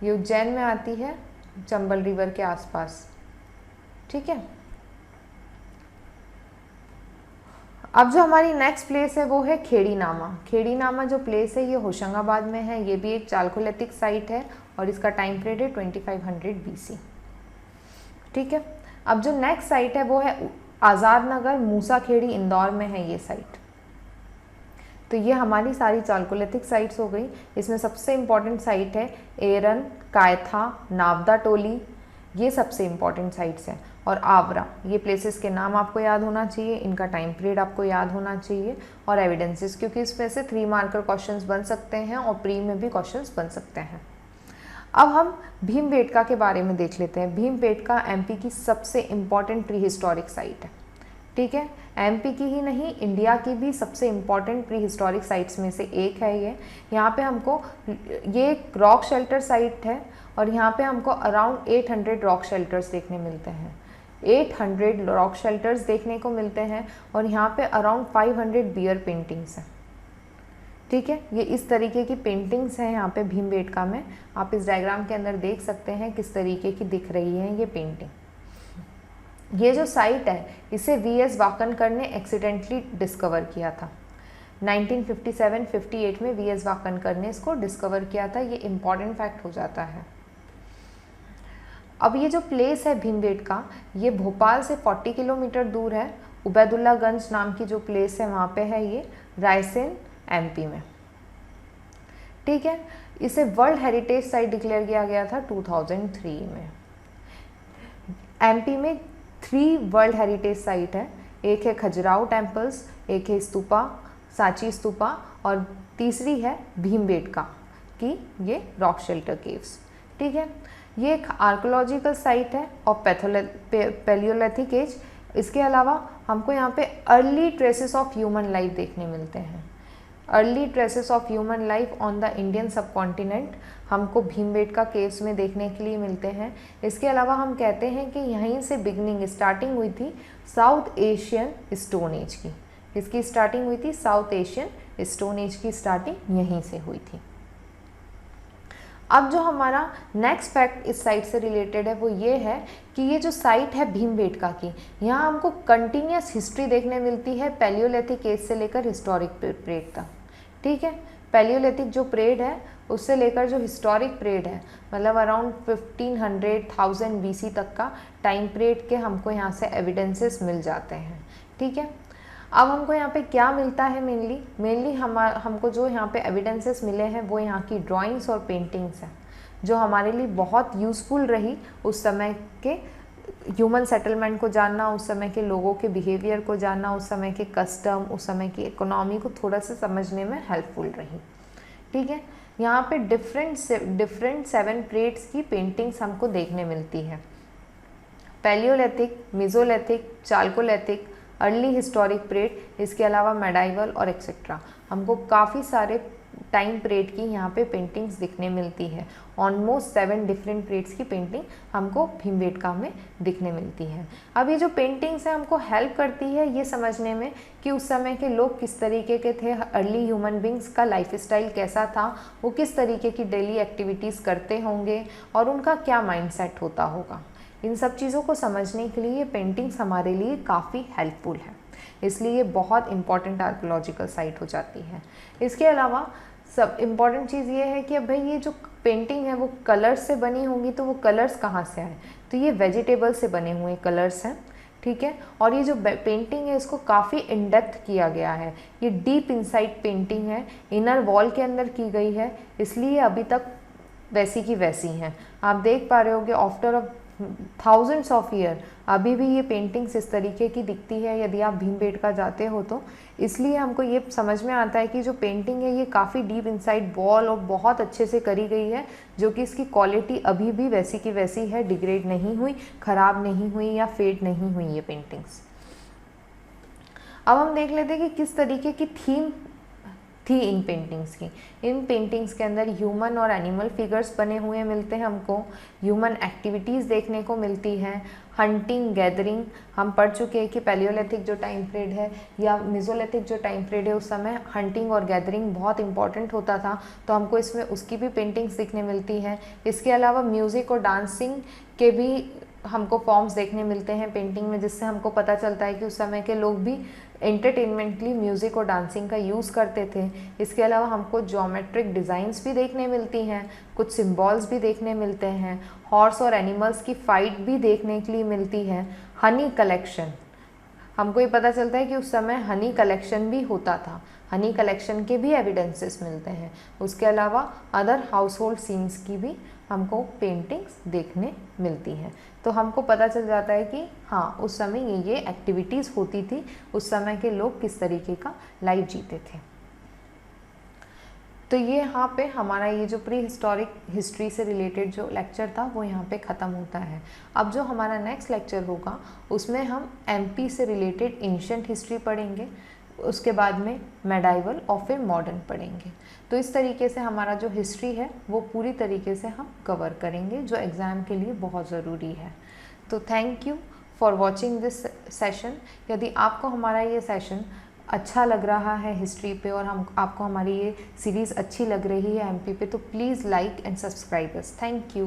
[SPEAKER 1] ये उज्जैन में आती है, चंबल रिवर के आसपास, ठीक है। अब जो हमारी नेक्स्ट प्लेस है वो है खेड़ी नामा। खेड़ी नामा जो प्लेस है ये होशंगाबाद में है। ये भी एक चालकोलिथिक साइट है और इसका टाइम पीरियड है 2500 BC, ठीक है। अब जो नेक्स्ट साइट है वो है आज़ाद नगर, मूसा खेड़ी, इंदौर में है ये साइट। तो ये हमारी सारी चालकोलिथिक साइट्स हो गई। इसमें सबसे इम्पॉर्टेंट साइट है एरन, कायथा, नावदा टोली, ये सबसे इम्पॉर्टेंट साइट्स हैं। और आवरा, ये प्लेसेस के नाम आपको याद होना चाहिए, इनका टाइम पीरियड आपको याद होना चाहिए, और एविडेंसेस, क्योंकि इसमें से 3 मार्कर क्वेश्चंस बन सकते हैं और प्री में भी क्वेश्चंस बन सकते हैं। अब हम भीमबेटका के बारे में देख लेते हैं। भीमबेटका एमपी की सबसे इम्पॉर्टेंट प्री हिस्टोरिक साइट है, ठीक है। एमपी की ही नहीं, इंडिया की भी सबसे इम्पॉर्टेंट प्री हिस्टोरिक साइट्स में से एक है ये। यहाँ पे हमको, ये एक रॉक शेल्टर साइट है और यहाँ पे हमको अराउंड 800 रॉक शेल्टर्स देखने मिलते हैं। 800 रॉक शेल्टर्स देखने को मिलते हैं और यहाँ पे अराउंड 500 बियर पेंटिंग्स हैं, ठीक है। ये इस तरीके की पेंटिंग्स हैं यहाँ पे भीमबेटका में। आप इस डायग्राम के अंदर देख सकते हैं किस तरीके की दिख रही है ये पेंटिंग। ये जो साइट है इसे VS वाकनकर ने एक्सीडेंटली डिस्कवर किया था। 1957-58 में VS वाकनकर ने इसको डिस्कवर किया था। ये इम्पॉर्टेंट फैक्ट हो जाता है। अब ये जो प्लेस है भीमबेटका, ये भोपाल से 40 किलोमीटर दूर है। उबैदुल्लागंज नाम की जो प्लेस है वहाँ पे है ये, रायसेन MP में, ठीक है। इसे वर्ल्ड हेरिटेज साइट डिक्लेयर किया गया था 2003 में। MP में 3 वर्ल्ड हेरिटेज साइट है। एक है खजुराहो टेम्पल्स, एक है स्तूपा, सांची स्तूपा, और तीसरी है भीमबेटका की ये रॉक शेल्टर केव्स, ठीक है। ये एक आर्कोलॉजिकल साइट है और पैलियोलिथिक एज। इसके अलावा हमको यहाँ पे early traces of human life देखने मिलते हैं। Early traces of human life on the Indian सब कॉन्टिनेंट हमको भीमबेटका केव्स में देखने के लिए मिलते हैं। इसके अलावा हम कहते हैं कि यहीं से बिगनिंग स्टार्टिंग हुई थी साउथ एशियन स्टोन एज की। इसकी स्टार्टिंग हुई थी साउथ एशियन स्टोन एज की स्टार्टिंग यहीं से हुई थी। अब जो हमारा नेक्स्ट फैक्ट इस साइट से रिलेटेड है वो ये है कि ये जो साइट है भीमबेटका की, यहाँ हमको कंटिन्यूस हिस्ट्री देखने मिलती है पैलियोलिथिक एज से लेकर हिस्टोरिक पीरियड तक। ठीक है, पैलियोलिथिक जो पीरियड है उससे लेकर जो हिस्टोरिक पीरियड है मतलब अराउंड 1500-1000 BC तक का टाइम पीरियड के हमको यहाँ से एविडेंसेस मिल जाते हैं। ठीक है, अब हमको यहाँ पे क्या मिलता है मेनली हमको जो यहाँ पे एविडेंसेस मिले हैं वो यहाँ की ड्राइंग्स और पेंटिंग्स हैं जो हमारे लिए बहुत यूज़फुल रही उस समय के ह्यूमन सेटलमेंट को जानना, उस समय के लोगों के बिहेवियर को जानना, उस समय के कस्टम, उस समय की इकोनॉमी को थोड़ा सा समझने में हेल्पफुल रही। ठीक है, यहाँ पे डिफरेंट 7 पीरियड्स की पेंटिंग्स हमको देखने मिलती है। Palaeolithic, Mesolithic, chalcolithic, early historic period, इसके अलावा मेडाइवल और एक्सेट्रा हमको काफ़ी सारे टाइम पीरियड की यहाँ पे पेंटिंग्स दिखने मिलती है। ऑलमोस्ट 7 डिफरेंट पीरियड्स की पेंटिंग हमको भीमबेटका में दिखने मिलती है। अब ये जो पेंटिंग्स है हमको हेल्प करती है ये समझने में कि उस समय के लोग किस तरीके के थे, अर्ली ह्यूमन बींग्स का लाइफस्टाइल कैसा था, वो किस तरीके की डेली एक्टिविटीज़ करते होंगे और उनका क्या माइंडसेट होता होगा। इन सब चीज़ों को समझने के लिए ये पेंटिंग्स हमारे लिए काफ़ी हेल्पफुल है, इसलिए ये बहुत इंपॉर्टेंट आर्कियोलॉजिकल साइट हो जाती है। इसके अलावा सब इम्पॉर्टेंट चीज़ ये है कि अब भाई ये जो पेंटिंग है वो कलर्स से बनी होंगी, तो वो कलर्स कहाँ से आए, तो ये वेजिटेबल से बने हुए कलर्स हैं। ठीक है, और ये जो पेंटिंग है इसको काफ़ी इन डेप्थ किया गया है, ये डीप इनसाइड पेंटिंग है, इनर वॉल के अंदर की गई है, इसलिए अभी तक वैसी की वैसी हैं। आप देख पा रहे हो कि आफ्टर थाउजेंड्स ऑफ ईयर अभी भी ये पेंटिंग्स इस तरीके की दिखती है यदि आप भीमबेटका जाते हो तो। इसलिए हमको ये समझ में आता है कि जो पेंटिंग है ये काफ़ी डीप इनसाइड वॉल और बहुत अच्छे से करी गई है, जो कि इसकी क्वालिटी अभी भी वैसी की वैसी है, डिग्रेड नहीं हुई, ख़राब नहीं हुई या फेड नहीं हुई ये पेंटिंग्स। अब हम देख लेते हैं कि किस तरीके की थीम थी इन पेंटिंग्स की। इन पेंटिंग्स के अंदर ह्यूमन और एनिमल फिगर्स बने हुए मिलते हैं हमको, ह्यूमन एक्टिविटीज़ देखने को मिलती हैं, हंटिंग, गैदरिंग। हम पढ़ चुके हैं कि पैलियोलिथिक जो टाइम पीरियड है या मेसोलिथिक जो टाइम पीरियड है उस समय हंटिंग और गैदरिंग बहुत इंपॉर्टेंट होता था, तो हमको इसमें उसकी भी पेंटिंग्स दिखने मिलती हैं। इसके अलावा म्यूज़िक और डांसिंग के भी हमको फॉर्म्स देखने मिलते हैं पेंटिंग में, जिससे हमको पता चलता है कि उस समय के लोग भी एंटरटेनमेंटली म्यूज़िक और डांसिंग का यूज़ करते थे। इसके अलावा हमको ज्योमेट्रिक डिज़ाइंस भी देखने मिलती हैं, कुछ सिम्बॉल्स भी देखने मिलते हैं, हॉर्स और एनिमल्स की फ़ाइट भी देखने के लिए मिलती है। हनी कलेक्शन, हमको ये पता चलता है कि उस समय हनी कलेक्शन भी होता था, हनी कलेक्शन के भी एविडेंसेस मिलते हैं। उसके अलावा अदर हाउस होल्ड सीन्स की भी हमको पेंटिंग्स देखने मिलती हैं, तो हमको पता चल जाता है कि हाँ उस समय ये एक्टिविटीज़ होती थी, उस समय के लोग किस तरीके का लाइफ जीते थे। तो ये यहाँ पे हमारा ये जो प्री हिस्टोरिक हिस्ट्री से रिलेटेड जो लेक्चर था वो यहाँ पे ख़त्म होता है। अब जो हमारा नेक्स्ट लेक्चर होगा उसमें हम एमपी से रिलेटेड एंशिएंट हिस्ट्री पढ़ेंगे, उसके बाद में मेडाइवल और फिर मॉडर्न पढ़ेंगे। तो इस तरीके से हमारा जो हिस्ट्री है वो पूरी तरीके से हम कवर करेंगे, जो एग्ज़ाम के लिए बहुत ज़रूरी है। तो thank you for watching this session. यदि आपको हमारा ये सेशन अच्छा लग रहा है हिस्ट्री पे और आपको हमारी ये सीरीज़ अच्छी लग रही है एमपी पे, तो please like and subscribe us. Thank you.